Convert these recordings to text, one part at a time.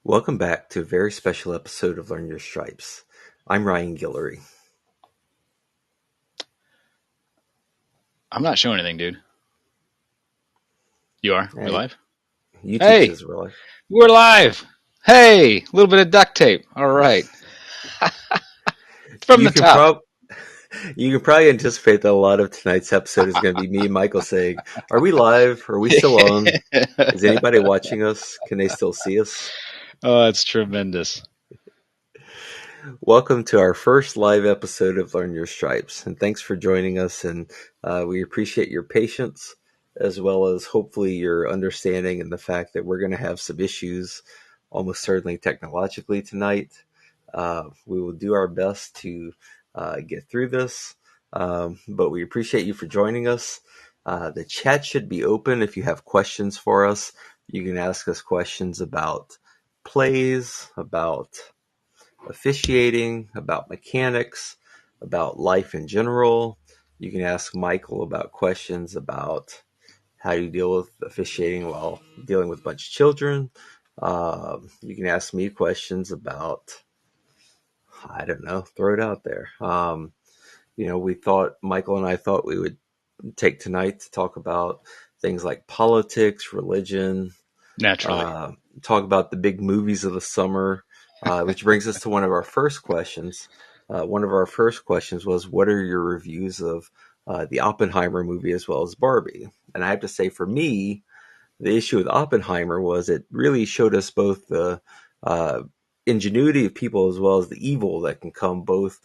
Welcome back to a very special episode of Learn Your Stripes. I'm Ryan Guillory. I'm not showing anything, dude. You are? We Hey, live? YouTube Hey, says we're live. we're live. Hey, a little bit of duct tape. All right. From You the can top. prob you can probably anticipate that a lot of tonight's episode is going to be me and Michael saying, "Are we live? Are we still on? Is anybody watching us? Can they still see us?" Oh, it's tremendous. Welcome to our first live episode of Learn Your Stripes, and thanks for joining us. And we appreciate your patience as well as hopefully your understanding and the fact that we're going to have some issues, almost certainly technologically tonight. We will do our best to get through this, but we appreciate you for joining us. The chat should be open if you have questions for us. You can ask us questions about plays, about officiating, about mechanics, about life in general. You can ask Michael about questions about how you deal with officiating while dealing with a bunch of children. You can ask me questions about, I don't know, throw it out there. Michael and I thought we would take tonight to talk about things like politics, religion, Naturally. uh, talk about the big movies of the summer, which brings us to one of our first questions. One of our first questions was, what are your reviews of the Oppenheimer movie as well as Barbie? And I have to say, for me, the issue with Oppenheimer was it really showed us both the uh, ingenuity of people as well as the evil that can come both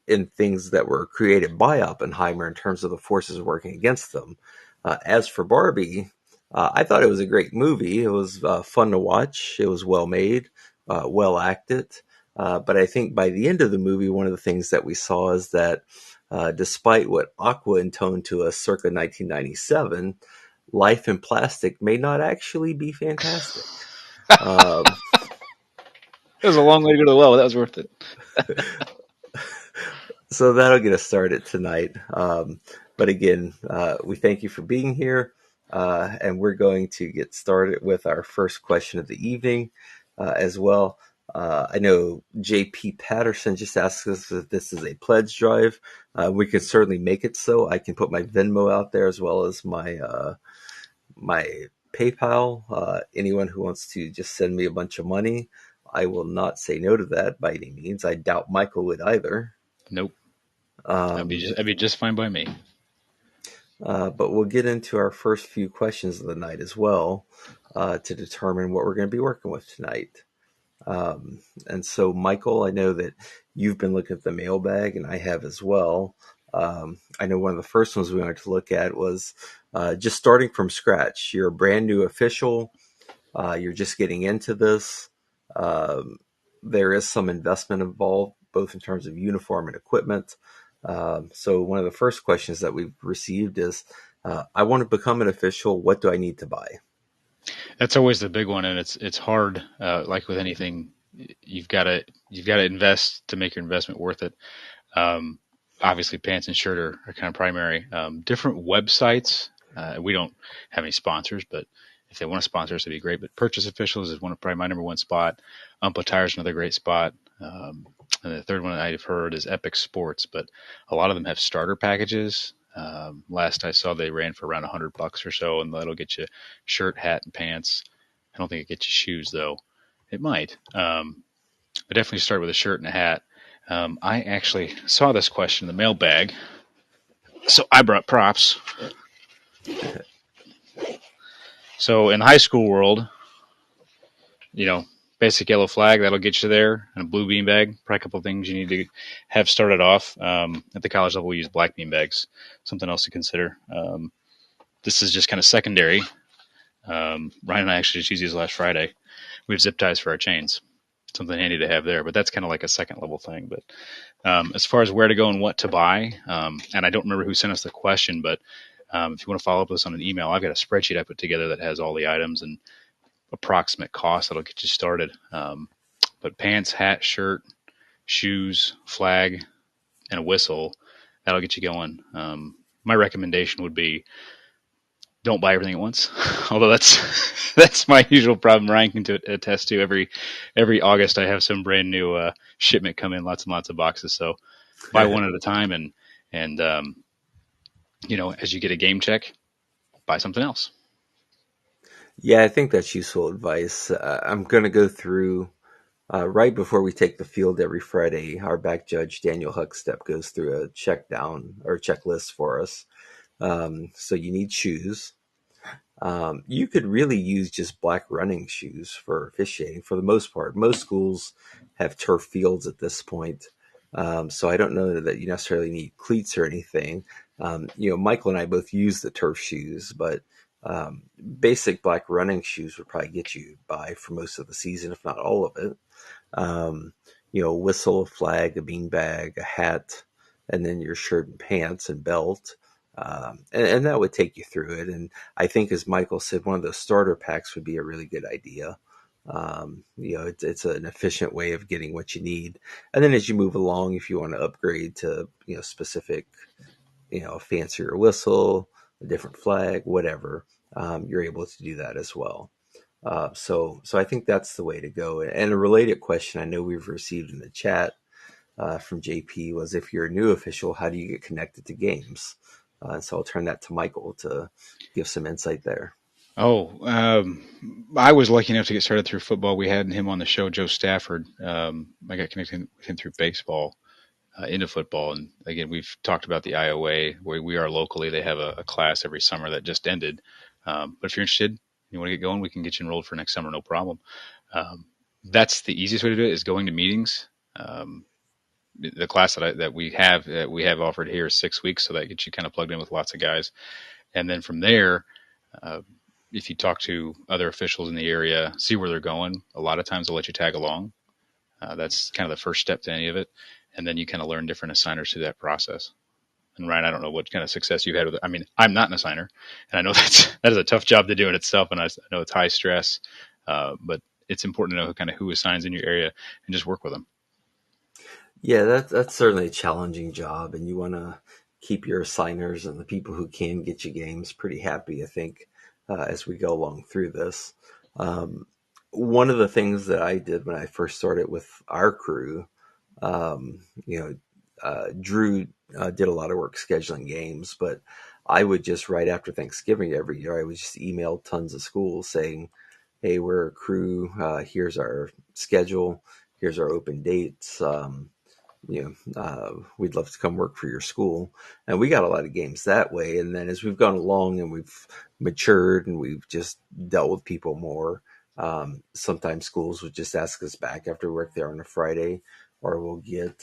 in things that were created by Oppenheimer in terms of the forces working against them. As for Barbie, I thought it was a great movie. It was fun to watch. It was well made, well acted. But I think by the end of the movie, one of the things that we saw is that despite what Aqua intoned to us circa 1997, life in plastic may not actually be fantastic. Um, It was a long way to go to the well, but that was worth it. so that'll get us started tonight. But again, we thank you for being here. And we're going to get started with our first question of the evening as well. I know JP Patterson just asked us if this is a pledge drive. We can certainly make it so. I can put my Venmo out there as well as my PayPal. Anyone who wants to just send me a bunch of money, I will not say no to that by any means. I doubt Michael would either. Nope. Um, That'd be just fine by me. but we'll get into our first few questions of the night as well to determine what we're going to be working with tonight. And so, Michael, I know that you've been looking at the mailbag, and I have as well. I know one of the first ones we wanted to look at was just starting from scratch. You're a brand new official. You're just getting into this. Um, there is some investment involved, both in terms of uniform and equipment. So one of the first questions that we've received is, I want to become an official. What do I need to buy? That's always the big one, and it's hard. Like with anything, you've got to invest to make your investment worth it. Um, Obviously, pants and shirt are kind of primary. Different websites. We don't have any sponsors, but if they want to sponsor us, it'd be great. But Purchase Officials is probably my number one spot. Umpla Tire is another great spot. And the third one I've heard is Epic Sports, but a lot of them have starter packages. Last I saw, they ran for around $100 or so, and that'll get you shirt, hat, and pants. I don't think it gets you shoes though. It might. But definitely start with a shirt and a hat. I actually saw this question in the mailbag, so I brought props. So in the high school world, you know, basic yellow flag that'll get you there, and a blue bean bag. Probably a couple of things you need to have started off. At the college level, we use black bean bags. Something else to consider. This is just kind of secondary. Ryan and I actually just used these last Friday. We have zip ties for our chains. Something handy to have there, but that's kind of like a second level thing. But as far as where to go and what to buy, and I don't remember who sent us the question, but if you want to follow up with us on an email, I've got a spreadsheet I put together that has all the items and approximate cost that'll get you started. But pants, hat, shirt, shoes, flag, and a whistle, that'll get you going. My recommendation would be don't buy everything at once. Although that's that's my usual problem. Ryan can attest to every August I have some brand new shipment come in, lots and lots of boxes. So buy one at a time, and as you get a game check, buy something else. Yeah, I think that's useful advice. I'm going to go through right before we take the field every Friday. Our back judge, Daniel Huckstep, goes through a check down or checklist for us. So you need shoes. You could really use just black running shoes for officiating for the most part. Most schools have turf fields at this point. So I don't know that you necessarily need cleats or anything. Michael and I both use the turf shoes, but um, basic black running shoes would probably get you by for most of the season, if not all of it. um, Whistle, a flag, a beanbag, a hat, and then your shirt and pants and belt. And that would take you through it. And I think, as Michael said, one of those starter packs would be a really good idea. It's an efficient way of getting what you need. And then as you move along, if you want to upgrade to, specific, a fancier whistle, a different flag, whatever, you're able to do that as well. So I think that's the way to go. And a related question I know we've received in the chat from JP was, if you're a new official, how do you get connected to games? So I'll turn that to Michael to give some insight there. Oh, I was lucky enough to get started through football. We had him on the show, Joe Stafford. I got connected with him through baseball into football. And again, we've talked about the IOA where we are locally. They have a class every summer that just ended. But if you're interested, you want to get going, we can get you enrolled for next summer, no problem. Um, that's the easiest way to do it is going to meetings. The class that we have offered here is 6 weeks, so that gets you kind of plugged in with lots of guys. And then from there, uh, if you talk to other officials in the area, see where they're going. A lot of times they'll let you tag along. That's kind of the first step to any of it, and then you kind of learn different assigners through that process. And Ryan, I don't know what kind of success you've had with it. I mean, I'm not an assigner, and I know that is a tough job to do in itself, and I know it's high stress, but it's important to know kind of who assigns in your area and just work with them. Yeah, that's certainly a challenging job, and you want to keep your assigners and the people who can get you games pretty happy, I think, as we go along through this. Um, One of the things that I did when I first started with our crew, Drew did a lot of work scheduling games, but I would just, right after Thanksgiving every year, I would just email tons of schools saying, "Hey, we're a crew. Here's our schedule. Here's our open dates. We'd love to come work for your school." And we got a lot of games that way. And then as we've gone along and we've matured and we've just dealt with people more, sometimes schools would just ask us back after work there on a Friday, or we'll get,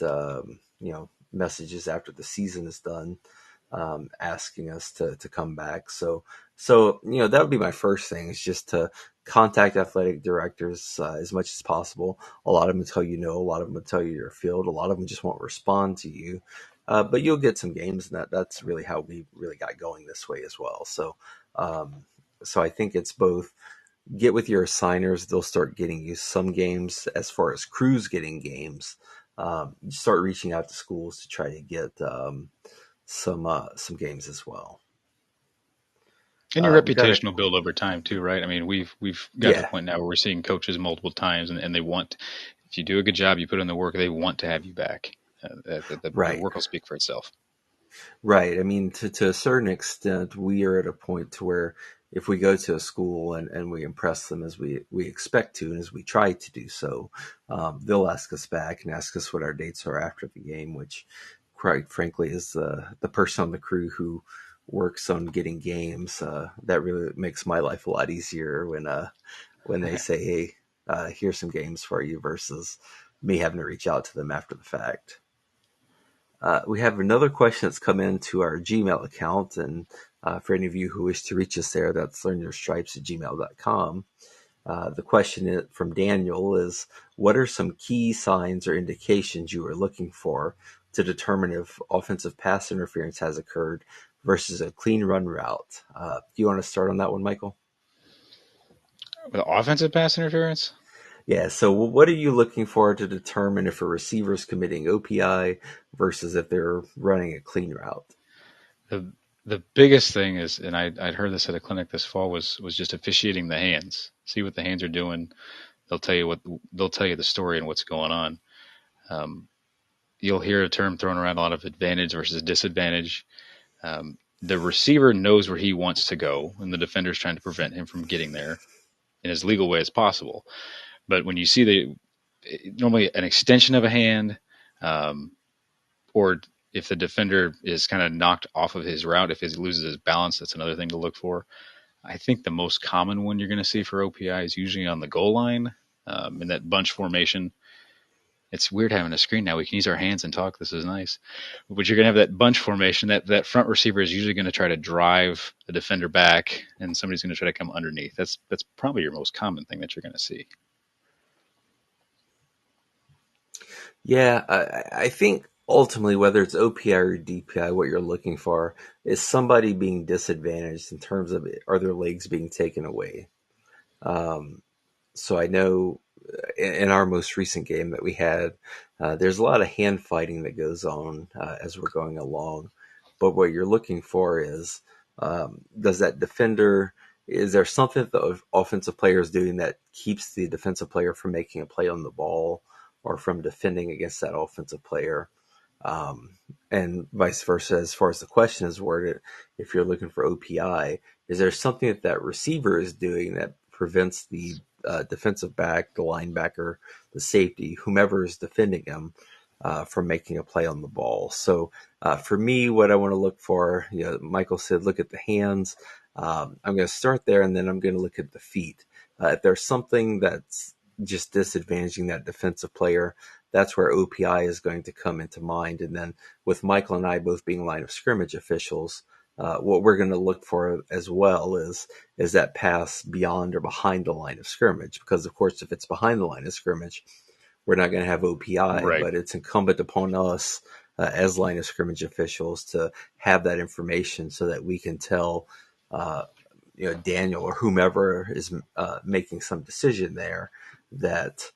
messages after the season is done, asking us to come back. So that would be my first thing, is just to contact athletic directors as much as possible. A lot of them will tell you no, a lot of them will tell you you're filled, a lot of them just won't respond to you. But you'll get some games, and that's really how we really got going this way as well. Um, so I think it's both get with your assigners; they'll start getting you some games. As far as crews getting games, you start reaching out to schools to try to get some games as well. And your We got a reputation will build over time too, right? I mean, we've gotten to the Yeah, point now where we're seeing coaches multiple times, and they want, if you do a good job, you put in the work, they want to have you back. The right. work will speak for itself. Right. I mean, to a certain extent, we are at a point to where if we go to a school and we impress them as we expect to and as we try to do so, they'll ask us back and ask us what our dates are after the game, which, quite frankly, is the person on the crew who works on getting games. That really makes my life a lot easier when they say, "Hey, here's some games for you," versus me having to reach out to them after the fact. We have another question that's come into our Gmail account. And for any of you who wish to reach us there, that's learnyourstripes@gmail.com. The question from Daniel is, what are some key signs or indications you are looking for to determine if offensive pass interference has occurred versus a clean run route? Do you want to start on that one, Michael? With offensive pass interference, Yeah, so what are you looking for to determine if a receiver is committing OPI versus if they're running a clean route? the the biggest thing is, and I'd heard this at a clinic this fall, was just officiating the hands. See what the hands are doing. They'll tell you the story and what's going on. Um, you'll hear a term thrown around a lot of advantage versus disadvantage. The receiver knows where he wants to go, and the defender is trying to prevent him from getting there in as legal way as possible. But when you see normally an extension of a hand, um, or if the defender is kind of knocked off of his route, if he loses his balance, that's another thing to look for. I think the most common one you're going to see for OPI is usually on the goal line, in that bunch formation. It's weird having a screen now. We can use our hands and talk. This is nice. But you're going to have that bunch formation. That front receiver is usually going to try to drive the defender back, and somebody's going to try to come underneath. That's probably your most common thing that you're going to see. Yeah, I think ultimately, whether it's OPI or DPI, what you're looking for is somebody being disadvantaged in terms of are their legs being taken away. Um, so I know in our most recent game that we had, there's a lot of hand fighting that goes on as we're going along. But what you're looking for is does that defender, is there something that the offensive player is doing that keeps the defensive player from making a play on the ball or from defending against that offensive player? Um, and vice versa, as far as the question is worded, if you're looking for OPI, is there something that that receiver is doing that prevents the defensive back, the linebacker, the safety, whomever is defending him, from making a play on the ball? So for me, what I want to look for, Michael said, look at the hands. I'm going to start there, and then I'm going to look at the feet. If there's something that's just disadvantaging that defensive player, that's where OPI is going to come into mind. And then with Michael and I both being line of scrimmage officials, what we're going to look for as well is that pass beyond or behind the line of scrimmage. Because of course, if it's behind the line of scrimmage, we're not going to have OPI. Right. But it's incumbent upon us as line of scrimmage officials to have that information so that we can tell uh, Daniel or whomever is making some decision there that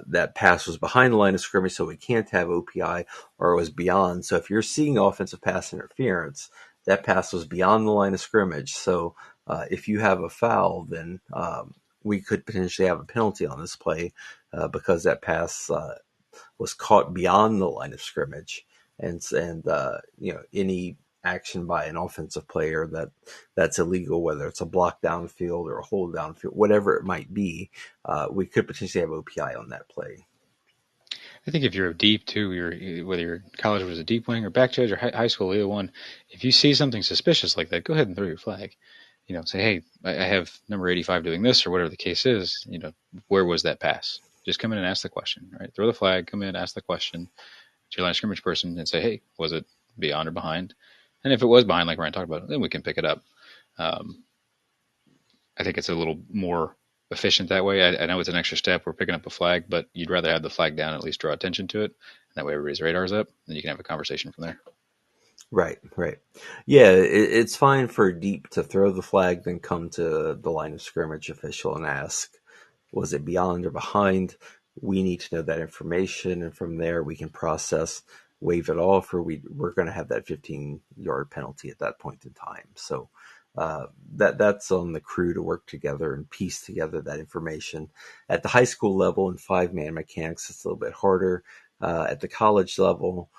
that pass was behind the line of scrimmage, so we can't have OPI, or it was beyond. So if you're seeing offensive pass interference, that pass was beyond the line of scrimmage. So if you have a foul, then we could potentially have a penalty on this play because that pass was caught beyond the line of scrimmage, and any action by an offensive player that's illegal, whether it's a block downfield or a hold downfield, whatever it might be, we could potentially have OPI on that play. I think if you're a deep too, whether you're college was a deep wing or back judge or high school, either one, if you see something suspicious like that, go ahead and throw your flag. Say, hey, I have number 85 doing this or whatever the case is. Where was that pass? Just come in and ask the question, right? Throw the flag, come in, ask the question to your line of scrimmage person and say, hey, was it beyond or behind? And if it was behind, like Ryan talked about, then we can pick it up. Um, I think it's a little more efficient that way. I know it's an extra step. We're picking up a flag, but you'd rather have the flag down and at least draw attention to it. And that way everybody's radar's up, and you can have a conversation from there. Right, right. Yeah, it's fine for deep to throw the flag, then come to the line of scrimmage official and ask, was it beyond or behind? We need to know that information, and from there we can process, waive it off, or we're going to have that 15-yard penalty at that point in time. So that's on the crew to work together and piece together that information. At the high school level in 5-man mechanics, it's a little bit harder. At the college level,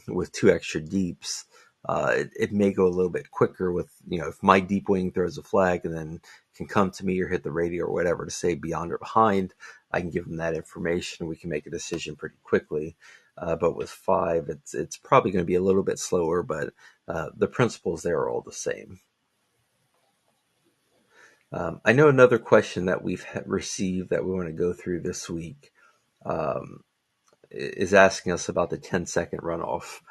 with 2 extra deeps, it may go a little bit quicker with, if my deep wing throws a flag and then can come to me or hit the radio or whatever to say beyond or behind, I can give them that information. We can make a decision pretty quickly. But with 5, it's probably going to be a little bit slower, but the principles there are all the same. I know another question that we've received that we want to go through this week um, is asking us about the 10-second runoff.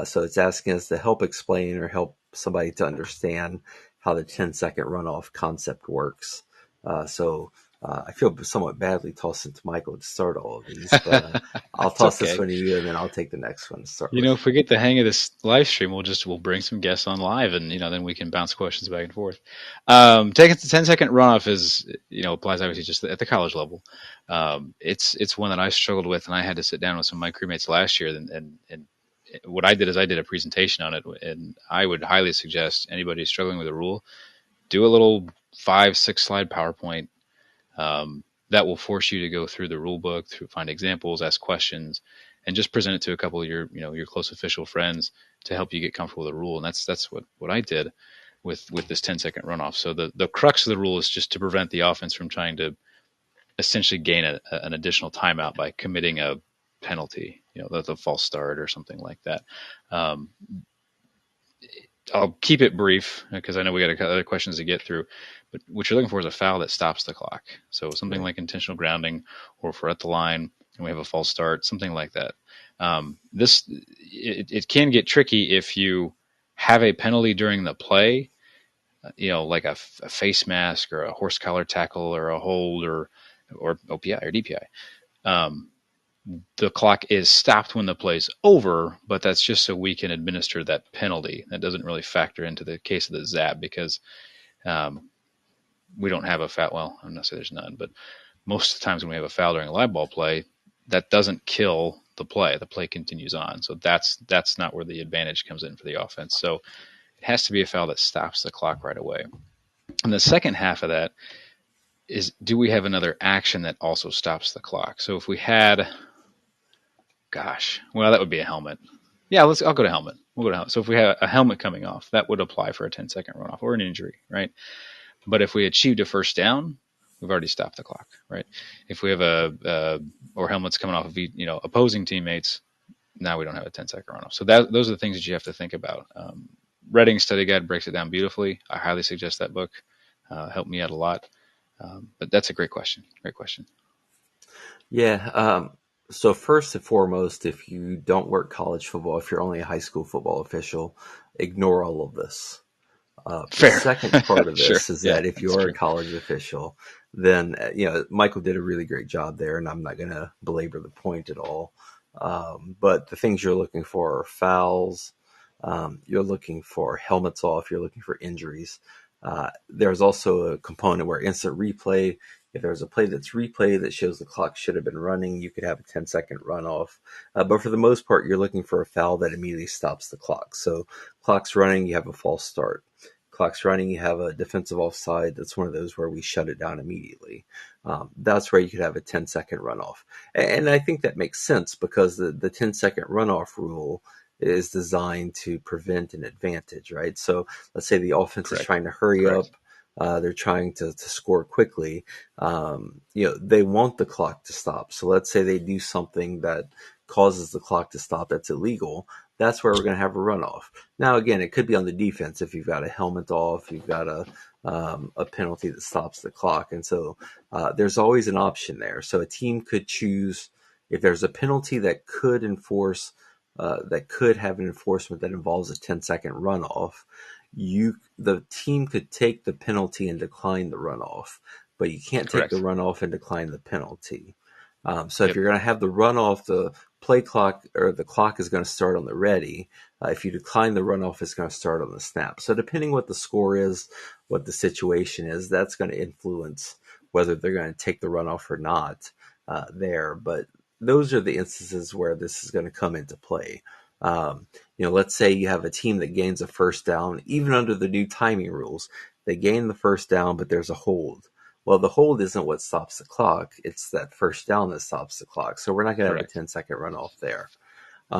So it's asking us to help explain or help somebody to understand how the 10-second runoff concept works. I feel somewhat badly tossing to Michael to start all of these, but I'll It's toss this okay. one to you, and then I'll take the next one to start with. If we get the hang of this live stream, we'll bring some guests on live, and then we can bounce questions back and forth. Taking the 10-second runoff is applies obviously just at the college level. It's one that I struggled with, and I had to sit down with some of my crewmates last year and what I did is I did a presentation on it, and I would highly suggest anybody struggling with a rule do a little 5, 6 slide PowerPoint that will force you to go through the rule book, through find examples, ask questions, and just present it to a couple of your your close official friends to help you get comfortable with the rule. And that's what I did with this 10-second runoff. So the crux of the rule is just to prevent the offense from trying to essentially gain an additional timeout by committing a penalty, the false start or something like that. Um, I'll keep it brief because I know we got other questions to get through. But what you're looking for is a foul that stops the clock. So something Right. like intentional grounding, or if we're at the line and we have a false start, something like that. It can get tricky if you have a penalty during the play, like a face mask or a horse collar tackle or a hold or OPI or DPI. Um, the clock is stopped when the play's over, but that's just so we can administer that penalty. That doesn't really factor into the case of the zap because um, we don't have a foul. Well, I'm not saying there's none, but most of the times when we have a foul during a live ball play, that doesn't kill the play. The play continues on. So that's not where the advantage comes in for the offense. So it has to be a foul that stops the clock right away. And the second half of that is, do we have another action that also stops the clock? So if we had, gosh, well, that would be a helmet. Yeah, I'll go to helmet. We'll go to helmet. So if we have a helmet coming off, that would apply for a 10-second runoff or an injury, right? But if we achieved a first down, we've already stopped the clock, right? If we have or helmets coming off of opposing teammates, now we don't have a 10-second runoff. So those are the things that you have to think about. Reading Study Guide breaks it down beautifully. I highly suggest that book. Helped me out a lot. But that's a great question. Great question. Yeah. So first and foremost, if you don't work college football, if you're only a high school football official, ignore all of this. The Fair. second part of Sure. this is Yeah, that if you that's are a true. college official, then Michael did a really great job there, and I'm not going to belabor the point at all. But the things you're looking for are fouls. You're looking for helmets off. You're looking for injuries. There's also a component where instant replay. If there's a play that's replayed that shows the clock should have been running, you could have a 10-second runoff. But for the most part, you're looking for a foul that immediately stops the clock. So clock's running, you have a false start. Clock's running, you have a defensive offside. That's one of those where we shut it down immediately. That's where you could have a 10-second runoff. And I think that makes sense because the 10-second runoff rule is designed to prevent an advantage, right? So let's say the offense is Correct. trying to hurry Correct. up. They're trying to score quickly. They want the clock to stop. So let's say they do something that causes the clock to stop that's illegal. That's where we're going to have a runoff. Now, again, it could be on the defense if you've got a helmet off, you've got a penalty that stops the clock, and so there's always an option there. So a team could choose if there's a penalty that could enforce that could have an enforcement that involves a 10-second runoff. The team could take the penalty and decline the runoff, but you can't take the Correct. runoff and decline the penalty. So if Yep. you're going to have the runoff, the play clock or the clock is going to start on the ready. If you decline the runoff, it's going to start on the snap. So depending what the score is, what the situation is, that's going to influence whether they're going to take the runoff or not there. But those are the instances where this is going to come into play. Let's say you have a team that gains a first down, even under the new timing rules. They gain the first down, but there's a hold. Well, the hold isn't what stops the clock. It's that first down that stops the clock. So we're not going to have a Correct. 10-second runoff there.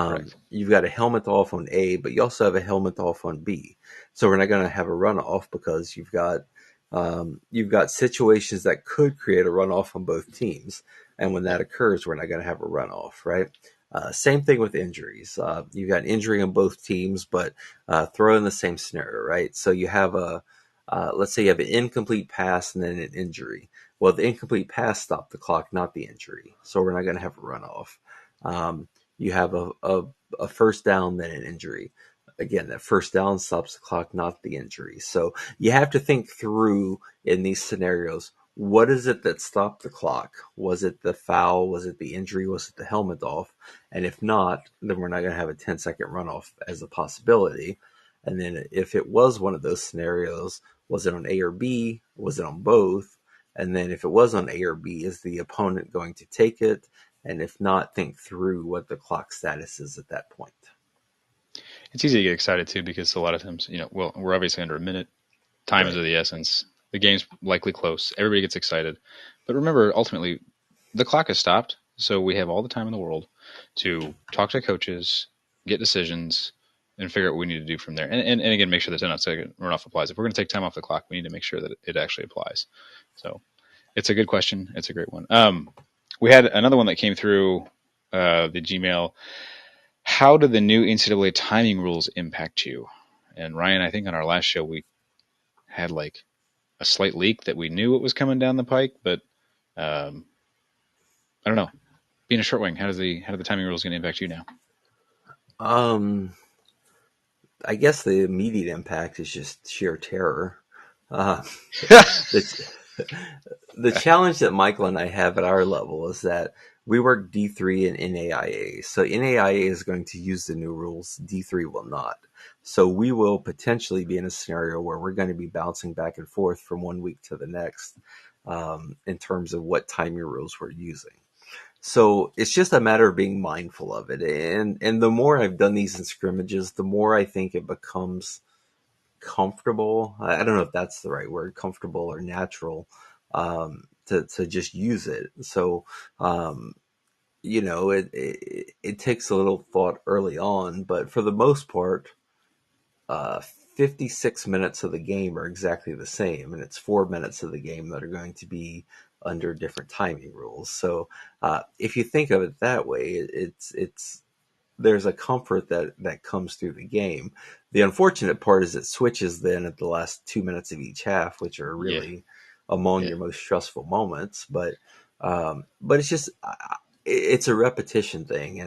Correct. You've got a helmet off on A, but you also have a helmet off on B. So we're not going to have a runoff because you've got situations that could create a runoff on both teams, and when that Yep. occurs, we're not going to have a runoff, right? Same thing with injuries. You've got injury on both teams, but throw in the same scenario, right? So you have let's say you have an incomplete pass and then an injury. Well, the incomplete pass stopped the clock, not the injury. So we're not going to have a runoff. Um, you have a first down, then an injury. Again, that first down stops the clock, not the injury. So you have to think through in these scenarios, what is it that stopped the clock? Was it the foul? Was it the injury? Was it the helmet off? And if not, then we're not going to have a 10-second runoff as a possibility. And then if it was one of those scenarios, was it on A or B? Was it on both? And then if it was on A or B, is the opponent going to take it? And if not, think through what the clock status is at that point. it's easy to get excited too because a lot of times, well, we're obviously under a minute. Time is Right. of the essence. The game's likely close. Everybody gets excited, but remember, ultimately, the clock has stopped, so we have all the time in the world to talk to coaches, get decisions, and figure out what we need to do from there. And again, make sure that 10-second runoff applies. If we're going to take time off the clock, we need to make sure that it actually applies. So it's a good question. It's a great one. We had another one that came through the Gmail. How do the new NCAA timing rules impact you? And Ryan, I think on our last show we had like a slight leak that we knew it was coming down the pike, but um, I don't know. Being a short wing, how do the timing rules going to impact you now? Um, I guess the immediate impact is just sheer terror. Uh, the the challenge that Michael and I have at our level is that we work D3 and NAIA. So NAIA is going to use the new rules. D3 will not. So we will potentially be in a scenario where we're going to be bouncing back and forth from one week to the next in terms of what timing rules we're using. So it's just a matter of being mindful of it. And the more I've done these in scrimmages, the more I think it becomes comfortable. I don't know if that's the right word, comfortable or natural, to just use it. So, um, it takes a little thought early on, but for the most part, 56 minutes of the game are exactly the same, and it's 4 minutes of the game that are going to be under different timing rules. So, if you think of it that way, it's there's a comfort that comes through the game. The unfortunate part is it switches then at the last 2 minutes of each half, which are Yeah, really among yeah, your most stressful moments. But it's just it's a repetition thing,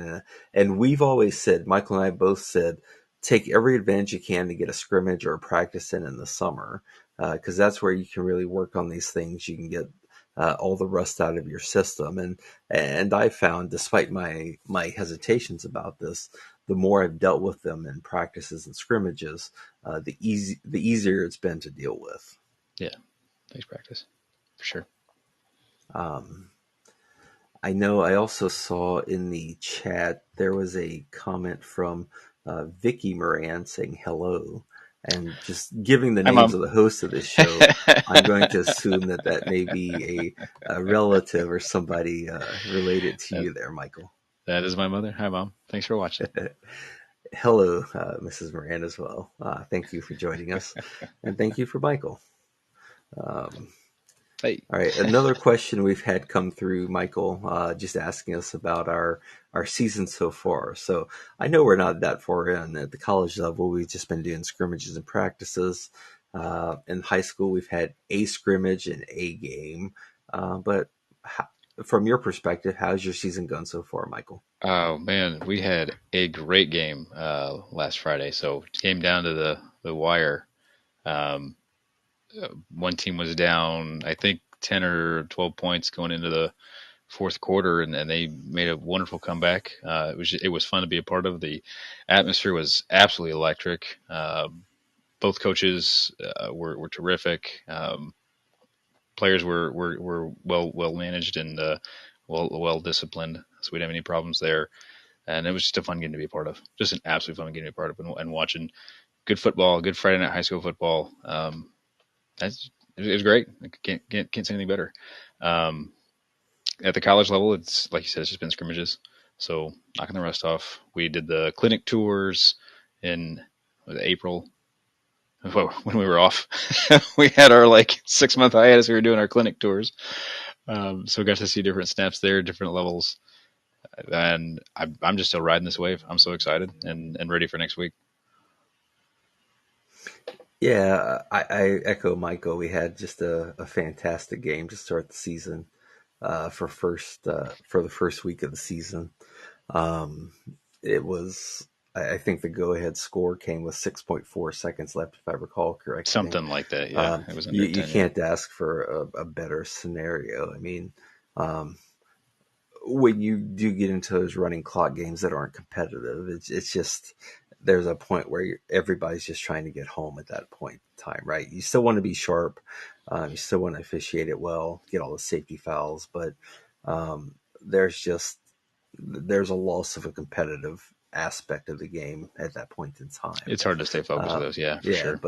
and we've always said, Michael and I both said, take every advantage you can to get a scrimmage or a practice in the summer, because that's where you can really work on these things. You can get all the rust out of your system, and I found, despite my hesitations about this, the more I've dealt with them in practices and scrimmages, the easier it's been to deal with. yeah. Thanks, practice for sure. Um, I know I also saw in the chat there was a comment from Vicky Moran saying hello, and just giving the Hi, names mom. of the hosts of this show, I'm going to assume that may be a relative or somebody related to that you there, Michael. that is my mother. Hi, mom. Thanks for watching. Hello, Mrs. Moran, as well. Thank you for joining us, and thank you for Michael. Um, Hey, all right, another question we've had come through, Michael, just asking us about our season so far. So I know we're not that far in at the college level. We've just been doing scrimmages and practices. In high school, we've had a scrimmage and a game. But how, from your perspective, how's your season gone so far, Michael? oh man, we had a great game last Friday. So it came down to the wire. Um, One team was down, I think, 10 or 12 points going into the fourth quarter, and they made a wonderful comeback. It was fun to be a part of. The atmosphere was absolutely electric. Both coaches were terrific. Players were well managed and well disciplined, so we didn't have any problems there. And it was just a fun game to be a part of. Just an absolute fun game to be a part of, and watching good football, good Friday night high school football. It was great. I can't say anything better. Um, at the college level, it's like you said, it's just been scrimmages. So knocking the rust off. We did the clinic tours in April when we were off. We had our like 6 month hiatus. We were doing our clinic tours, so we got to see different snaps there, different levels, and I'm just still riding this wave. I'm so excited and ready for next week. Yeah, I echo Michael. We had just a fantastic game to start the season for the first week of the season. Um, it was, I think the go ahead score came with 6.4 seconds left, if I recall correctly. Something like that. Yeah, it was under You 10. Yeah, can't ask for a better scenario. I mean, um, when you do get into those running clock games that aren't competitive, it's just there's a point where everybody's just trying to get home at that point in time, right? You still want to be sharp, you still want to officiate it well, get all the safety fouls, but there's just there's a loss of a competitive aspect of the game at that point in time. It's hard to stay focused with those. Yeah, for Yeah, sure.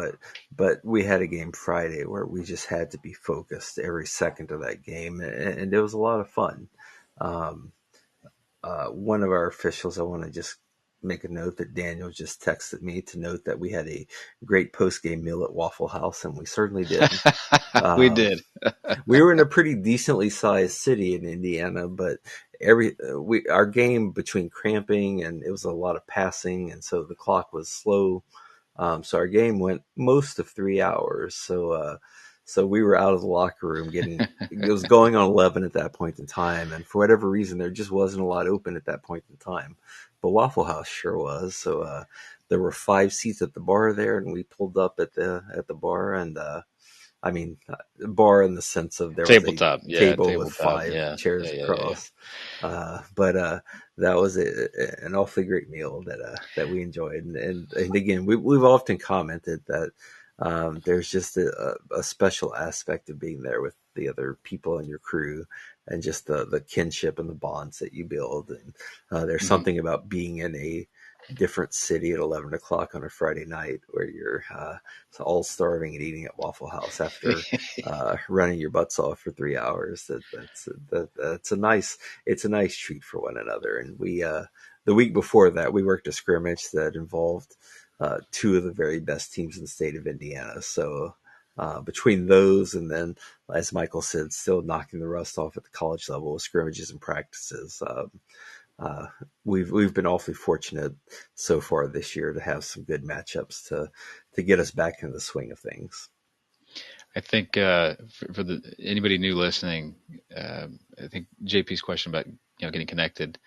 but we had a game Friday where we just had to be focused every second of that game, and it was a lot of fun. Um, One of our officials, I want to just make a note that Daniel just texted me to note that we had a great post game meal at Waffle House, and we certainly did. We Um, did. we were in a pretty decently sized city in Indiana, but we our game between cramping and it was a lot of passing, and so the clock was slow. So our game went most of 3 hours. So we were out of the locker room getting it was going on 11 at that point in time, and for whatever reason, there just wasn't a lot open at that point in time. But Waffle House sure was. So there were 5 seats at the bar there, and we pulled up at the bar, and I mean, bar in the sense of there was a Tabletop. Yeah, table with tabletop. 5 Yeah, yeah, chairs yeah, yeah. across. But that was an awfully great meal that we enjoyed. And again, we've often commented that there's just a special aspect of being there with the other people in your crew and just the kinship and the bonds that you build. And there's Hmm. something about being in a different city at 11 o'clock on a Friday night where you're all starving and eating at Waffle House after running your butts off for 3 hours. That's a nice it's a nice treat for one another. And we the week before that we worked a scrimmage that involved two of the very best teams in the state of Indiana. So between those and then, as Michael said, still knocking the rust off at the college level with scrimmages and practices. Uh, we've been awfully fortunate so far this year to have some good matchups to get us back into the swing of things. I think for the anybody new listening, I think JP's question about getting connected,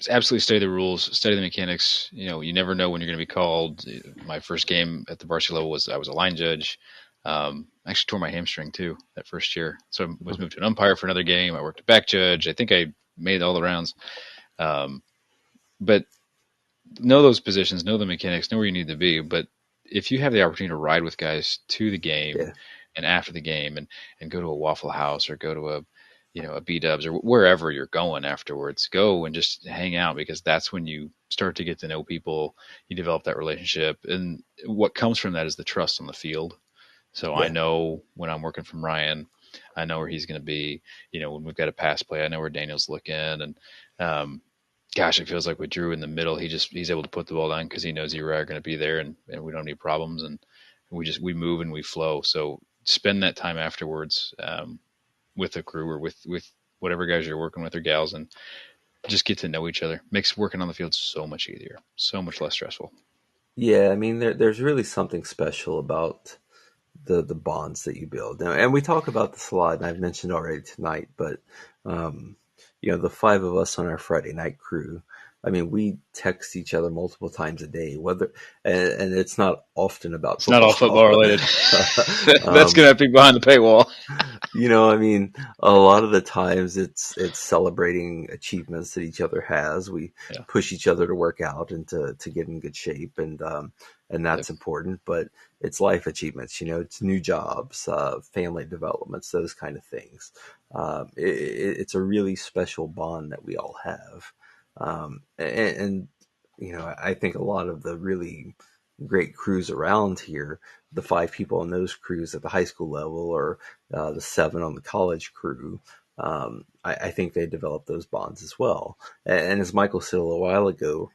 absolutely study the rules, study the mechanics. You never know when you're going to be called. My first game at the varsity level was I was a line judge. I actually tore my hamstring too that first year, so I was moved to an umpire for another game. I worked a back judge. I think I made all the rounds. Um, but know those positions, know the mechanics, know where you need to be. But if you have the opportunity to ride with guys to the game Yeah, and after the game and go to a Waffle House or go to a B Dubs or wherever you're going afterwards, go and just hang out because that's when you start to get to know people. You develop that relationship. And what comes from that is the trust on the field. So I yeah, know when I'm working from Ryan, I know where he's going to be. When we've got a pass play, I know where Daniel's looking. And gosh, it feels like with Drew in the middle, he's able to put the ball down because he knows you are going to be there, and we don't need problems, and we move and we flow. So spend that time afterwards with the crew or with whatever guys you're working with or gals, and just get to know each other. Makes working on the field so much easier, so much less stressful. yeah. I mean, there's really something special about the bonds that you build. And we talk about this a lot, and I've mentioned already tonight, but um, the 5 of us on our Friday night crew. I mean, we text each other multiple times a day, whether and it's not often about It's not all football. football related. That's um, gonna have to be behind the paywall. I mean, a lot of the times it's celebrating achievements that each other has. We Yeah. push each other to work out and to get in good shape, and Yep. that's important. But it's life achievements. It's new jobs, family developments, those kind of things. It's a really special bond that we all have, and I think a lot of the really great crews around here, the 5 people on those crews at the high school level, or the 7 on the college crew, I think they develop those bonds as well. And as Michael said a little while ago,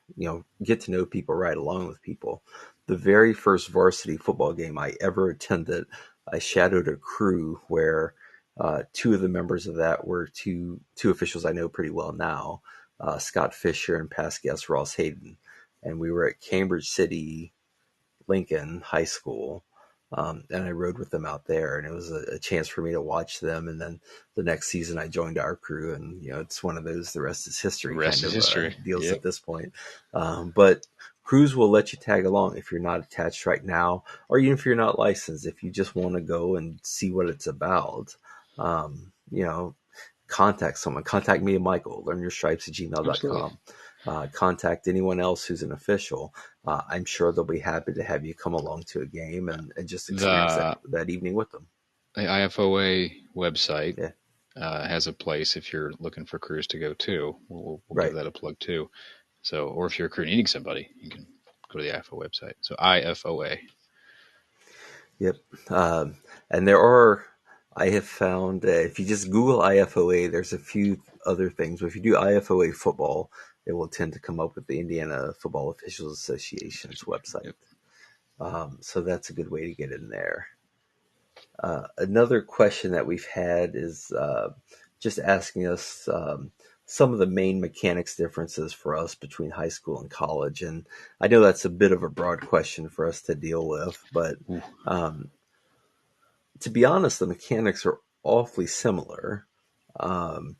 get to know people right along with people. The very first varsity football game I ever attended, I shadowed a crew where 2 of the members of that were two officials I know pretty well now, Scott Fisher and past guest Ross Hayden. And we were at Cambridge City Lincoln High School. And I rode with them out there, and it was a chance for me to watch them. And then the next season, I joined our crew, and it's one of those the rest is The history rest kind is of history. deals Yep. at this point. But crews will let you tag along if you're not attached right now, or even if you're not licensed. If you just want to go and see what it's about, contact someone. Contact me and Michael, learnyourstripes at Absolutely. gmail.com. Contact anyone else who's an official. I'm sure they'll be happy to have you come along to a game and just experience The that evening with them. the IFOA website Yeah. has a place if you're looking for crews to go to. We'll give Right. that a plug too. So, or if you're a crew needing somebody, you can go to the IFO website. So IFOA. Yep. And there are, I have found if you just Google IFOA, there's a few other things. But if you do IFOA football, it will tend to come up with the Indiana Football Officials Association's website. Yep. So that's a good way to get in there. Another question that we've had is just asking us some of the main mechanics differences for us between high school and college. And I know that's a bit of a broad question for us to deal with, but Ooh, um, to be honest, the mechanics are awfully similar. Um,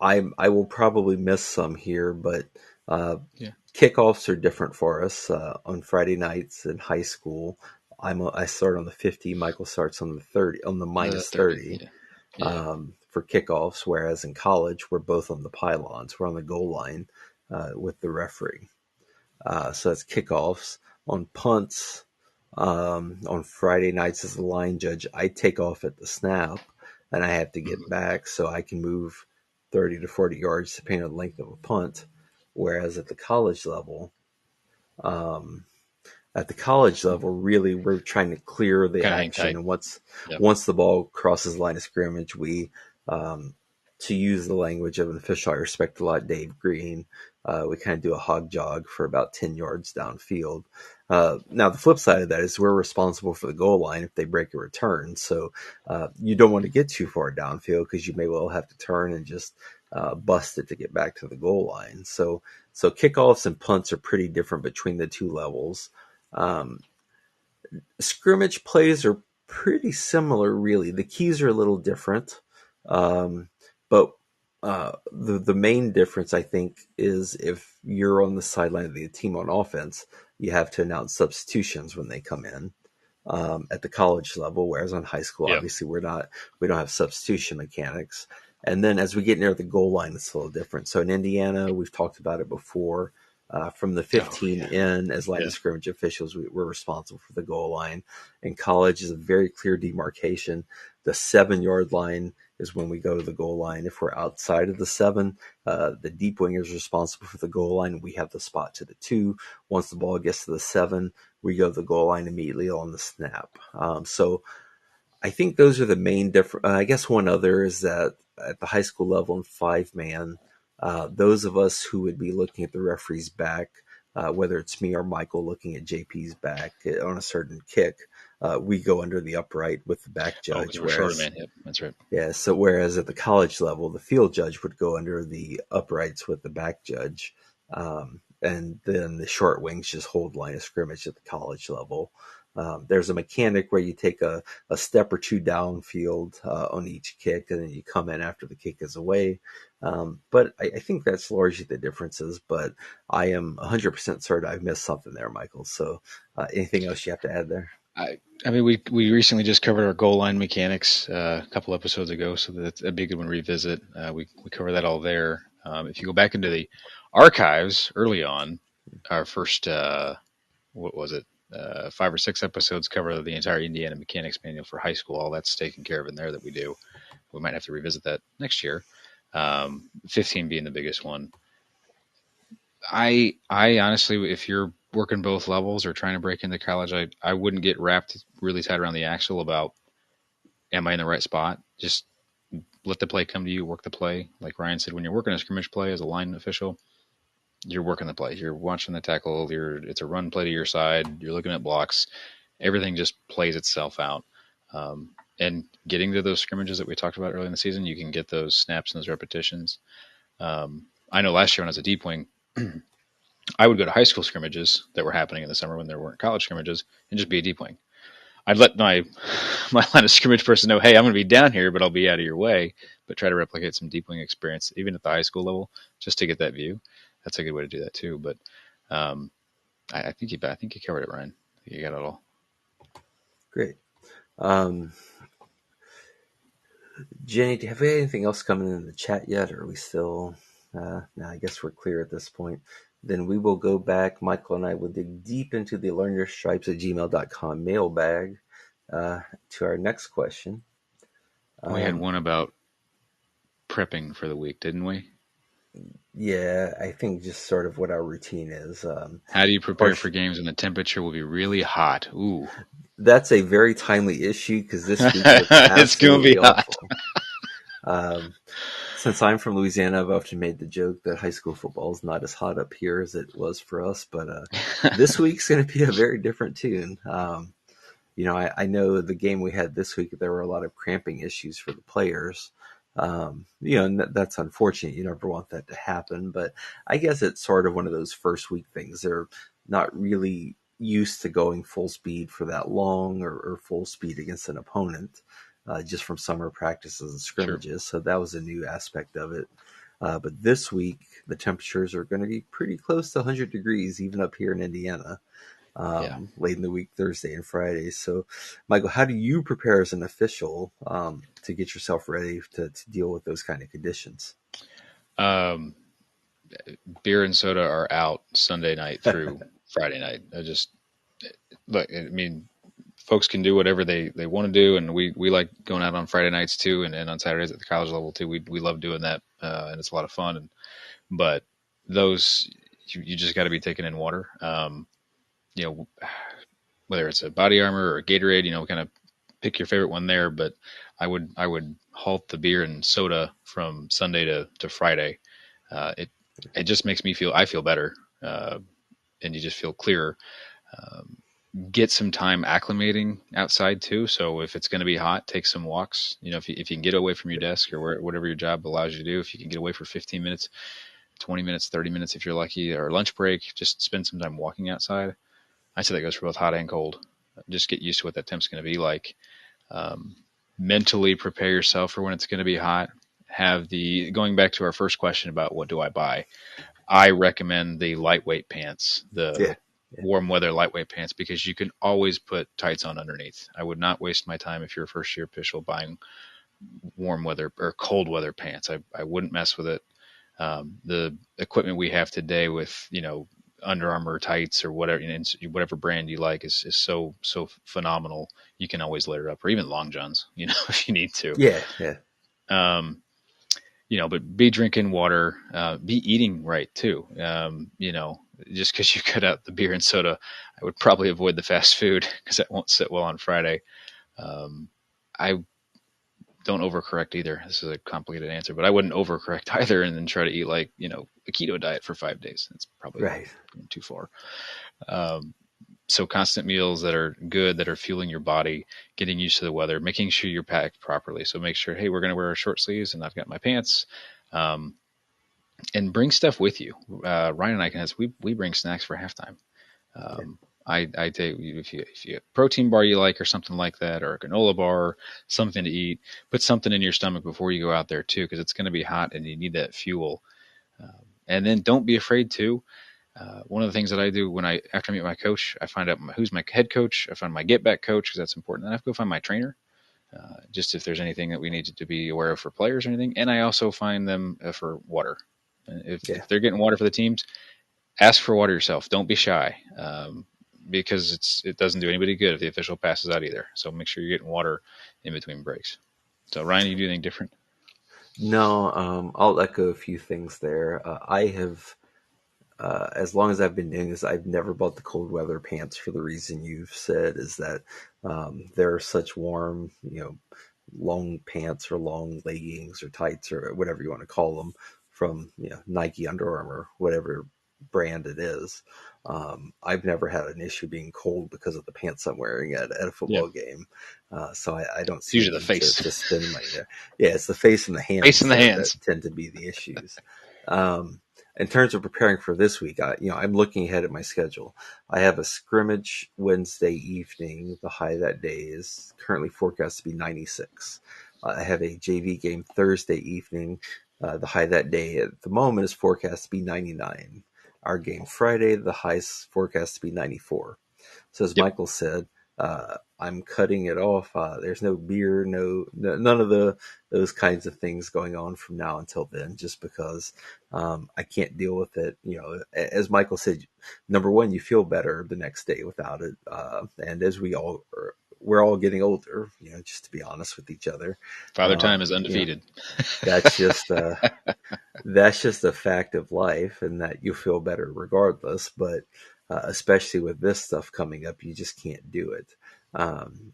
I will probably miss some here, but uh, yeah. kickoffs are different for us on Friday nights in high school. I start on the 50. Michael starts on the 30 on the minus 30. 30 Yeah. Yeah. for kickoffs, whereas in college we're both on the pylons. We're on the goal line with the referee. So that's kickoffs. On punts, on Friday nights as the line judge, I take off at the snap and I have to get Mhm. back so I can move 30 to 40 yards depending on the length of a punt. Whereas um, at the college level, really we're trying to clear the Kind of hang action, tight. and Yep. once the ball crosses the line of scrimmage, we um, to use the language of an official I respect a lot, Dave Green. We kind of do a hog jog for about 10 yards downfield. Now, the flip side of that is we're responsible for the goal line if they break a return. So you don't want to get too far downfield because you may well have to turn and just bust it to get back to the goal line. So kickoffs and punts are pretty different between the two levels. Um, Scrimmage plays are pretty similar, really. The keys are a little different, um, but the main difference, I think, is if you're on the sideline of the team on offense, you have to announce substitutions when they come in at the college level, whereas on high school, Yeah. obviously, we don't have substitution mechanics. And then as we get near the goal line, it's a little different. So in Indiana, we've talked about it before. From the Oh 15 yeah. in, as line Yeah. of scrimmage officials, we're responsible for the goal line. In college, is a very clear demarcation. The 7 yard line is when we go to the goal line. If we're outside of the seven, the deep wing is responsible for the goal line. We have the spot to the two. Once the ball gets to the seven, we go to the goal line immediately on the snap. So I think those are the main different. I guess one other is that at the high school level in 5 man, those of us who would be looking at the referee's back, whether it's me or Michael looking at JP's back on a certain kick, we go under the upright with the back Oh, because judge. we're short, Whereas man. Yep. That's right. yeah, so whereas at the college level, the field judge would go under the uprights with the back judge, and then the short wings just hold line of scrimmage at the college level. There's a mechanic where you take a step or two downfield on each kick, and then you come in after the kick is away. But I think that's largely the differences. But I am 100% certain I've missed something there, Michael. So anything else you have to add there? I mean, we recently just covered our goal line mechanics a couple episodes ago, so that's a big one to revisit. We cover that all there. If you go back into the archives early on, our first what was it? 5 or 6 episodes cover the entire Indiana Mechanics Manual for high school. All that's taken care of in there that we do. We might have to revisit that next year. 15 being the biggest one. I honestly, if you're working both levels or trying to break into college, I wouldn't get wrapped really tight around the axle about am I in the right spot. Just let the play come to you, work the play. Like Ryan said, when you're working a scrimmage play as a line official, you're working the play. You're watching the tackle. It's a run play to your side. You're looking at blocks. Everything just plays itself out. And getting to those scrimmages that we talked about early in the season, you can get those snaps and those repetitions. I know last year when I was a deep wing, I would go to high school scrimmages that were happening in the summer when there weren't college scrimmages and just be a deep wing. I'd let my line of scrimmage person know, hey, I'm going to be down here, but I'll be out of your way. But try to replicate some deep wing experience, even at the high school level, just to get that view. That's a good way to do that too. But um, I think you covered it, Ryan. You got it all. Great. Um, Jenny, do you have anything else coming in the chat yet? Or are we still? No, I guess we're clear at this point. Then we will go back. Michael and I will dig deep into the learnyourstripes at gmail.com mailbag to our next question. We had Um, one about prepping for the week, didn't we? Yeah, I think just sort of what our routine is. How do you Of prepare for course, games when the temperature will be really hot? Ooh, that's a very timely issue because this week looks it's gonna be absolutely hot. awful. Um, since I'm from Louisiana, I've often made the joke that high school football is not as hot up here as it was for us, but this week's going to be a very different tune. I know the game we had this week, there were a lot of cramping issues for the players. And that's unfortunate. You never want that to happen, but I guess it's sort of one of those first week things. They're not really used to going full speed for that long or full speed against an opponent, just from summer practices and Sure. scrimmages. So that was a new aspect of it. But this week, the temperatures are going to be pretty close to 100 degrees, even up here in Indiana, Yeah. late in the week, Thursday and Friday. So, Michael, how do you prepare as an official to get yourself ready to deal with those kind of conditions? Um, Beer and soda are out Sunday night through Friday night. I just look. I mean, folks can do whatever they want to do, and we like going out on Friday nights too, and on Saturdays at the college level too. We love doing that, and it's a lot of fun. But those you just got to be taking in water. You know, whether it's a body armor or a Gatorade, kind of pick your favorite one there. But I would halt the beer and soda from Sunday to Friday. It just makes me feel I feel better, and you just feel clearer. Um, get some time acclimating outside too. So if it's going to be hot, take some walks. If you can get away from your desk or whatever your job allows you to do, if you can get away for 15 minutes, 20 minutes, 30 minutes if you're lucky, or lunch break, just spend some time walking outside. I say that goes for both hot and cold. Just get used to what that temp's going to be like. Um, Mentally prepare yourself for when it's going to be hot. Going back to our first question about what do I buy, I recommend the lightweight pants, Yeah, the yeah, warm weather lightweight pants, because you can always put tights on underneath. I would not waste my time if you're a first year official buying warm weather or cold weather pants. I wouldn't mess with it. The equipment we have today with Under Armour tights or whatever, whatever brand you like is so phenomenal. You can always layer up, or even long johns, if you need to. yeah, yeah, Um, but be drinking water, be eating right too. Just because you cut out the beer and soda, I would probably avoid the fast food because that won't sit well on Friday. Um, I don't overcorrect either. This is a complicated answer, but I wouldn't overcorrect either and then try to eat like, a keto diet for 5 days. That's probably right. going too far. Um, so constant meals that are good, that are fueling your body, getting used to the weather, making sure you're packed properly. So make sure, hey, we're going to wear our short sleeves and I've got my pants. Um, and bring stuff with you. Ryan and I we bring snacks for halftime. Yeah, Um, I take if you a protein bar you like or something like that, or a granola bar, something to eat. Put something in your stomach before you go out there too, because it's going to be hot and you need that fuel. And then don't be afraid to. One of the things that I do after I meet my coach, I find out who's my head coach. I find my get back coach because that's important. Then I have to go find my trainer, just if there's anything that we need to be aware of for players or anything. And I also find them for water. yeah, If they're getting water for the teams, ask for water yourself. Don't be shy, because it doesn't do anybody good if the official passes out either. So make sure you're getting water in between breaks. So Ryan, you do anything different? no, I'll echo a few things there. I have, as long as I've been doing this, I've never bought the cold weather pants for the reason you've said is that they're such warm, long pants or long leggings or tights or whatever you want to call them from Nike, Under Armour, whatever brand it is. I've never had an issue being cold because of the pants I'm wearing at a Yeah, football game. So I don't it's see a usually the need face, to spend money there. Yeah, it's the face and the face hands in the that hands. tend to be the issues. Um, in terms of preparing for this week, I'm looking ahead at my schedule. I have a scrimmage Wednesday evening. The high that day is currently forecast to be 96. I have a JV game Thursday evening. The high that day at the moment is forecast to be 99. Our game Friday, the high forecast to be 94. So as Yep. Michael said, I'm cutting it off. There's no beer, none of those kinds of things going on from now until then, just because I can't deal with it. As Michael said, number one, you feel better the next day without it, and as we all we're all getting older, just to be honest with each other. Father Time is You know, undefeated. that's just that's just a fact of life, and that you feel better regardless. But especially with this stuff coming up, you just can't do it.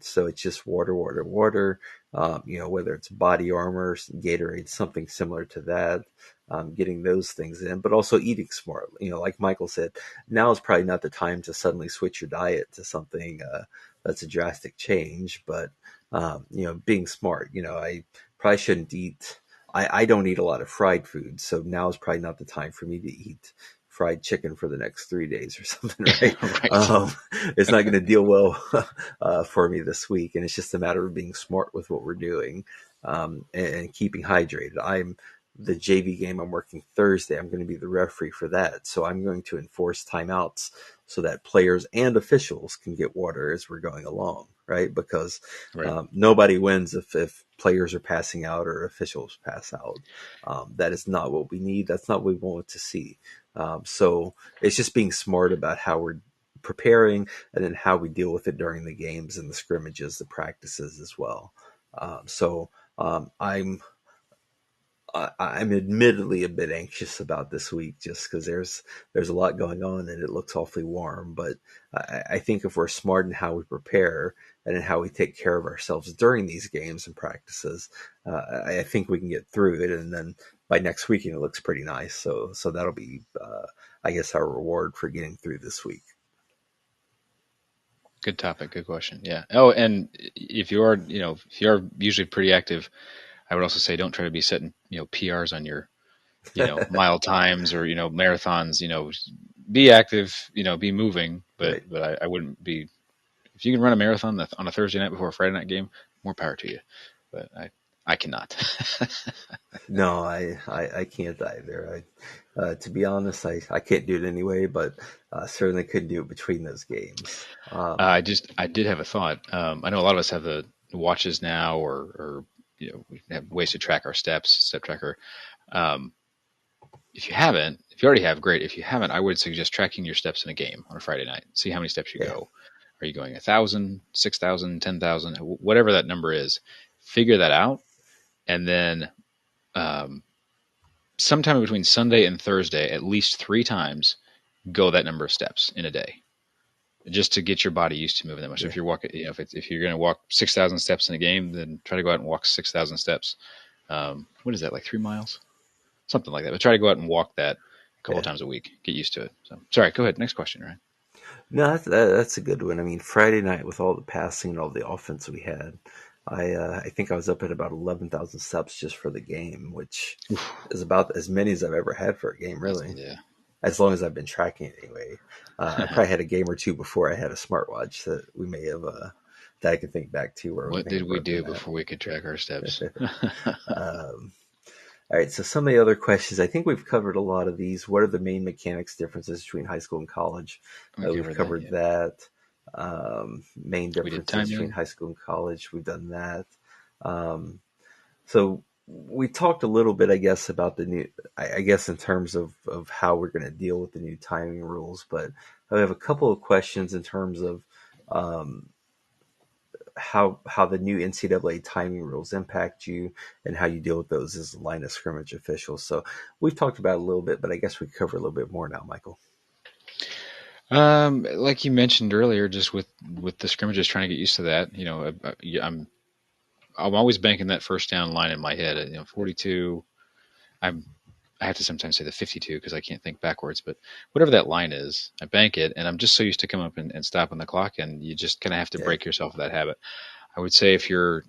So it's just water, water, water. Whether it's body armor, Gatorade, something similar to that, getting those things in, but also eating smart. Like Michael said, now is probably not the time to suddenly switch your diet to something that's a drastic change. But being smart. I probably shouldn't eat. I don't eat a lot of fried food, so now is probably not the time for me to eat fried chicken for the next 3 days or something, right? Right. Um, it's not going to deal well for me this week, and it's just a matter of being smart with what we're doing, and keeping hydrated. I'm the JV game I'm working Thursday. I'm going to be the referee for that, so I'm going to enforce timeouts so that players and officials can get water as we're going along, right? Because Right. nobody wins if players are passing out or officials pass out. That is not what we need. That's not what we want to see. So it's just being smart about how we're preparing, and then how we deal with it during the games and the scrimmages, the practices as well. So I'm admittedly a bit anxious about this week, just because there's a lot going on and it looks awfully warm. But I think if we're smart in how we prepare and in how we take care of ourselves during these games and practices, I think we can get through it. And then by next weekend, it looks pretty nice. So that'll be, I guess, our reward for getting through this week. Good topic. Good question. Yeah. Oh, and if you are usually pretty active, I would also say don't try to be setting, PRs on your, mile times or, marathons, be active, be moving, but, Right. but I wouldn't be, if you can run a marathon on a Thursday night before a Friday night game, more power to you. But I cannot. No, I can't either. To be honest, I can't do it anyway, but certainly couldn't do it between those games. I did have a thought. I know a lot of us have the watches now, or we have ways to track our steps, step tracker. Um, if you already have, great. If you haven't, I would suggest tracking your steps in a game on a Friday night. See how many steps you Yeah, go. Are you going 1,000, 6,000, 10,000, whatever that number is? Figure that out, and then um, sometime between Sunday and Thursday, at least 3 times, go that number of steps in a day, just to get your body used to moving that much. So yeah, if you're walking, if you're going to walk 6,000 steps in a game, then try to go out and walk 6,000 steps. What is that, like 3 miles? Something like that. But try to go out and walk that a couple of yeah. times a week. Get used to it. So sorry, go ahead. Next question, Ryan. No, that's a good one. I mean, Friday night with all the passing and all the offense we had, I think I was up at about 11,000 steps just for the game, which Oof, is about as many as I've ever had for a game, really. yeah. As long as I've been tracking it anyway. I probably had a game or two before I had a smartwatch that we may have that I can think back to where we What may did have we broken do that. before we could track our steps? Um, all right, so some of the other questions, I think we've covered a lot of these. What are the main mechanics differences between high school and college? We We've covered that. covered Yeah. that. Main We did differences between timing. high school and college, we've done that. Um, so we talked a little bit, I guess, about the new, I guess, in terms of how we're going to deal with the new timing rules. But I have a couple of questions in terms of um, how the new NCAA timing rules impact you and how you deal with those as line of scrimmage officials. So we've talked about it a little bit, but I guess we cover a little bit more now, Michael. Like you mentioned earlier, just with the scrimmages, trying to get used to that. I'm always banking that first down line in my head. 42. I'm I have to sometimes say the 52 because I can't think backwards, but whatever that line is, I bank it, and I'm just so used to coming up and stopping the clock, and you just kind of have to Yeah, break yourself of that habit. I would say if you're,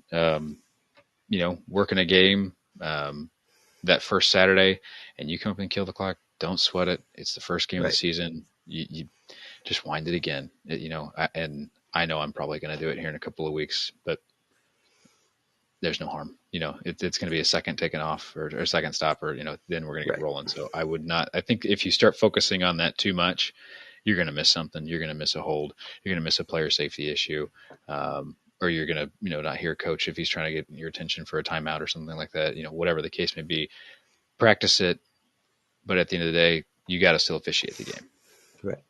working a game that first Saturday, and you come up and kill the clock, don't sweat it. It's the first game of the right, season. You just wind it again. And I know I'm probably going to do it here in a couple of weeks, but there's no harm. It's going to be a second taken off or a second stop, or then we're going to get right, rolling. So I would not. I think if you start focusing on that too much, you're going to miss something. You're going to miss a hold. You're going to miss a player safety issue, or you're going to not hear coach if he's trying to get your attention for a timeout or something like that. Whatever the case may be, practice it. But at the end of the day, you got to still officiate the game. right.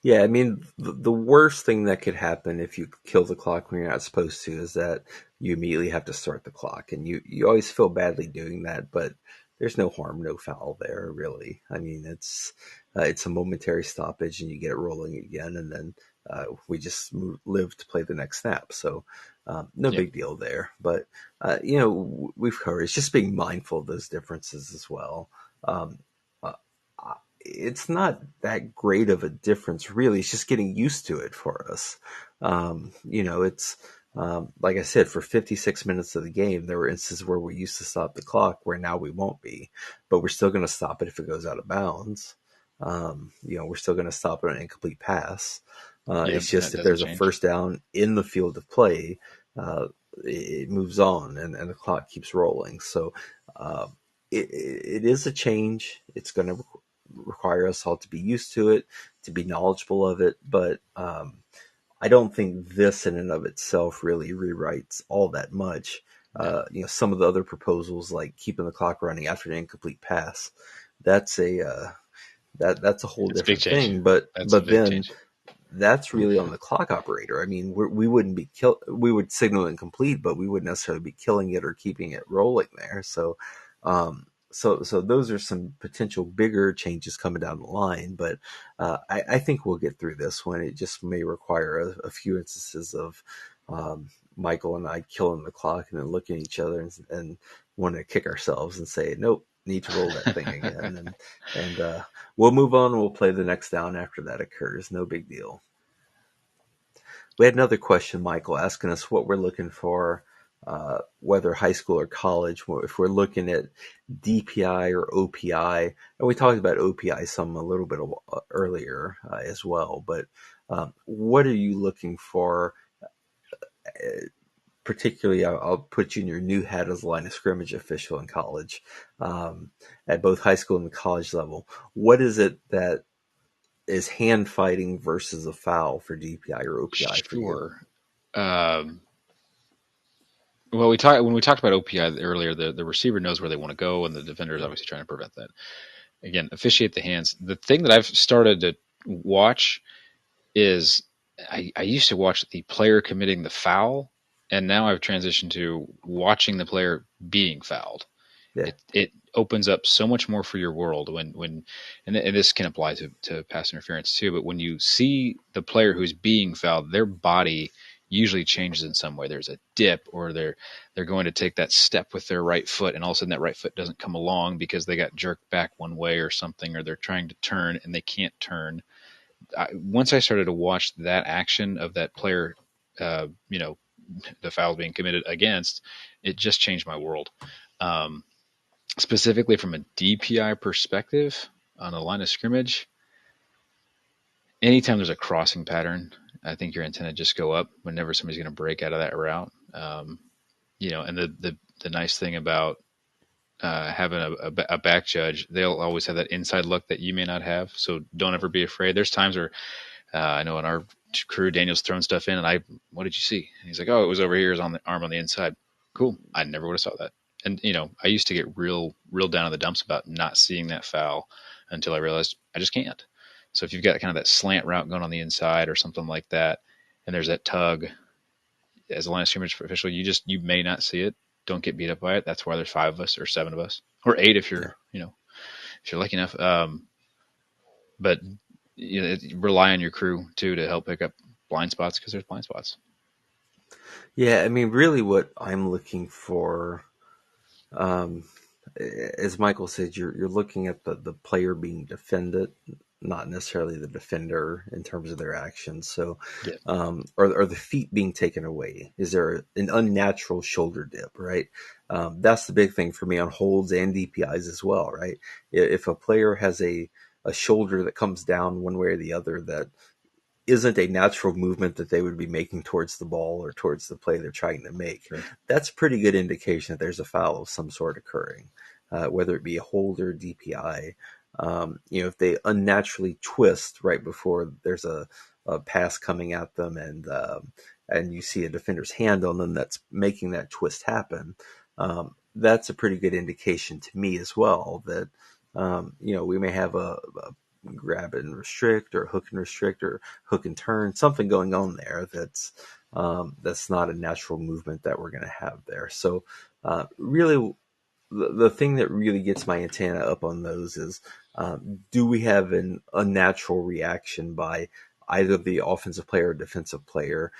Yeah, I mean, the worst thing that could happen if you kill the clock when you're not supposed to is that you immediately have to start the clock, and you always feel badly doing that, but there's no harm, no foul there, really. I mean, it's a momentary stoppage, and you get it rolling again, and then we just live to play the next snap. So no Yeah, big deal there. But you know, we've covered it's just being mindful of those differences as well. Um, uh, it's not that great of a difference, really. It's just getting used to it for us. You know, it's like I said, for 56 minutes of the game, there were instances where we used to stop the clock, where now we won't be, but we're still going to stop it if it goes out of bounds. You know, we're still going to stop it on an incomplete pass. yeah, It's and just that if doesn't there's a change. first down in the field of play, it moves on and the clock keeps rolling. So uh, it is a change. It's going to require us all to be used to it, to be knowledgeable of it. But I don't think this in and of itself really rewrites all that much. No, You know, some of the other proposals, like keeping the clock running after an incomplete pass, that's that's a whole it's a big different change. thing. But That's a but big then change. that's really on the clock operator. I mean, we wouldn't be we would signal incomplete, but we wouldn't necessarily be killing it or keeping it rolling there. So, so those are some potential bigger changes coming down the line. But I think we'll get through this one. It just may require a few instances of Michael and I killing the clock and then looking at each other and wanting to kick ourselves and say, nope, need to roll that thing again. And we'll move on. We'll play the next down after that occurs. No big deal. We had another question, Michael, asking us what we're looking for, whether high school or college, if we're looking at DPI or OPI. And we talked about OPI some a little bit earlier as well. But what are you looking for? Particularly, I'll put you in your new hat as a line of scrimmage official in college, at both high school and college level. What is it that is hand fighting versus a foul for DPI or OPI for you? Sure. Um, well, we talked when we talked about OPI earlier. The receiver knows where they want to go, and the defender is obviously trying to prevent that. Again, officiate the hands. The thing that I've started to watch is I used to watch the player committing the foul, and now I've transitioned to watching the player being fouled. Yeah, It opens up so much more for your world when and this can apply to pass interference too, but when you see the player who's being fouled, their body usually changes in some way. There's a dip, or they're going to take that step with their right foot, and all of a sudden that right foot doesn't come along because they got jerked back one way or something, or they're trying to turn and they can't turn. Once I started to watch that action of that player, you know, the foul being committed against, it just changed my world. Um, Specifically from a DPI perspective on a line of scrimmage, anytime there's a crossing pattern, I think your antenna just go up whenever somebody's going to break out of that route. You know, and the nice thing about having a back judge, they'll always have that inside look that you may not have. So don't ever be afraid. There's times where I know in our crew, Daniel's throwing stuff in, and what did you see? And he's like, oh, it was over here, it was on the arm on the inside. Cool. I never would have saw that. And you know, I used to get real down in the dumps about not seeing that foul until I realized I just can't. So if you've got kind of that slant route going on the inside or something like that, and there's that tug as a line of scrimmage official, you may not see it. Don't get beat up by it. That's why there's five of us or seven of us or eight if yeah. you're if you're lucky enough. But rely on your crew too to help pick up blind spots because there's blind spots. Yeah, I mean, really, what I'm looking for, um, as Michael said, you're looking at the player being defended, not necessarily the defender in terms of their actions. So, Yeah, are the feet being taken away? Is there an unnatural shoulder dip? Right, that's the big thing for me on holds and DPIs as well. Right, if a player has a shoulder that comes down one way or the other that isn't a natural movement that they would be making towards the ball or towards the play they're trying to make, sure. that's a pretty good indication that there's a foul of some sort occurring, whether it be a hold or DPI. You know, if they unnaturally twist right before there's a pass coming at them, and you see a defender's hand on them that's making that twist happen, that's a pretty good indication to me as well that you know, we may have a grab and restrict, or hook and restrict, or hook and turn, something going on there that's not a natural movement that we're going to have there. So really, the thing that really gets my antenna up on those is, do we have an unnatural reaction by either the offensive player or defensive player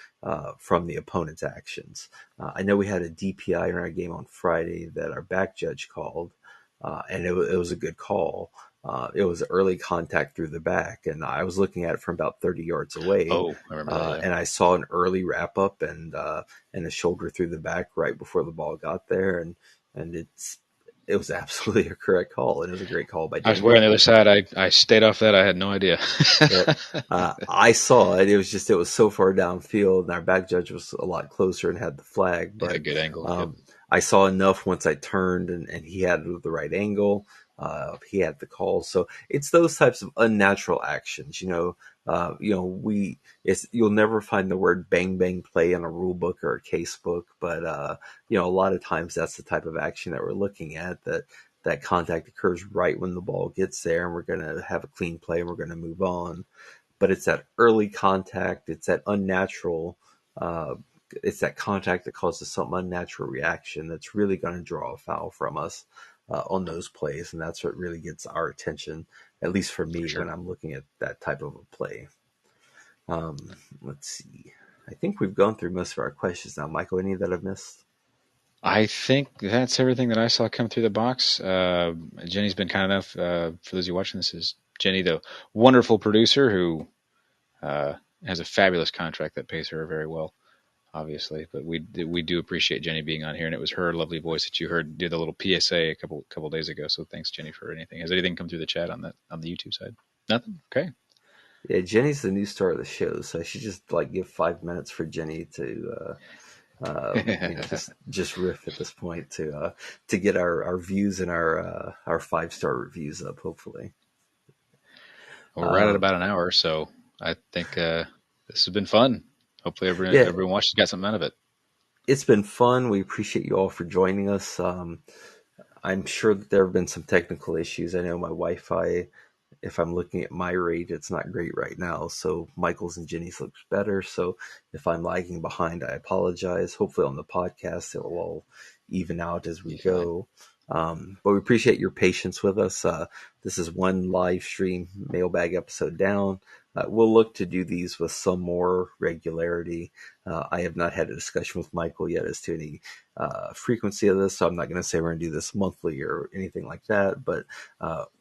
from the opponent's actions? I know we had a DPI in our game on Friday that our back judge called, and it was a good call. It was early contact through the back, and I was looking at it from about 30 yards away, Oh, I remember that. Yeah. and I saw an early wrap up and a shoulder through the back right before the ball got there, and it was absolutely a correct call, and it was a great call by I was Dan way on the other Murphy. side. I stayed off that. I had no idea. Yep. I saw it. It was so far downfield, and our back judge was a lot closer and had the flag. Had a But good angle. Yep. um, I saw enough once I turned, and he had the right angle. He had the call. So it's those types of unnatural actions. You'll never find the word bang bang play in a rule book or a case book, but a lot of times that's the type of action that we're looking at, that contact occurs right when the ball gets there, and we're going to have a clean play and we're going to move on. But it's that early contact, it's that unnatural, uh, it's that contact that causes some unnatural reaction that's really going to draw a foul from us on those plays, and that's what really gets our attention, at least for For me, when sure. I'm looking at that type of a play. Let's see. I think we've gone through most of our questions now, Michael. Any that I've missed? I think that's everything that I saw come through the box. Jenny's been kind enough, for those of you watching this, is Jenny, the wonderful producer who uh, has a fabulous contract that pays her very well, obviously. But we do appreciate Jenny being on here, and it was her lovely voice that you heard do the little PSA a couple days ago. So thanks, Jenny, for anything. Has anything come through the chat on the YouTube side? Nothing. Okay. Yeah, Jenny's the new star of the show, so I should just like give 5 minutes for Jenny to just riff at this point to get our views and our 5-star reviews up, hopefully. We're right at Um, about an hour, so I think this has been fun. Hopefully, yeah, everyone watched got something out of it. it's been fun. We appreciate you all for joining us. I'm sure that there have been some technical issues. I know my Wi-Fi, if I'm looking at my rate, it's not great right now. So Michael's and Jenny's looks better. So if I'm lagging behind, I apologize. Hopefully on the podcast, it will all even out as we Be fine. go. But we appreciate your patience with us. This is one live stream mailbag episode down. We'll look to do these with some more regularity. I have not had a discussion with Michael yet as to any frequency of this, so I'm not going to say we're going to do this monthly or anything like that. But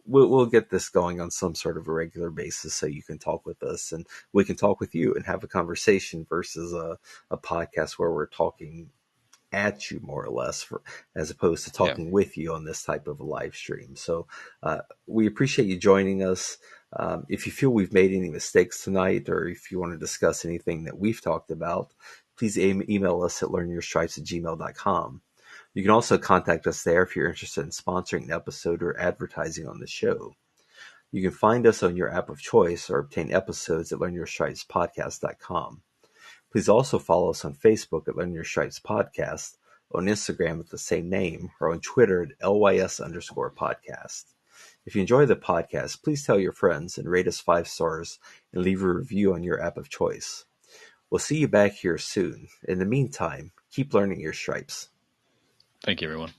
we'll get this going on some sort of a regular basis, so you can talk with us and we can talk with you and have a conversation versus a podcast where we're talking at you more or less, as opposed to Yeah. talking with you on this type of a live stream. So we appreciate you joining us. If you feel we've made any mistakes tonight, or if you want to discuss anything that we've talked about, please email us at learnyourstripes@gmail.com. You can also contact us there if you're interested in sponsoring an episode or advertising on the show. You can find us on your app of choice or obtain episodes at learnyourstripespodcast.com. Please also follow us on Facebook at Learn Your Stripes Podcast, on Instagram at the same name, or on Twitter at LYS_podcast. If you enjoy the podcast, please tell your friends and rate us 5 stars and leave a review on your app of choice. We'll see you back here soon. In the meantime, keep learning your stripes. Thank you, everyone.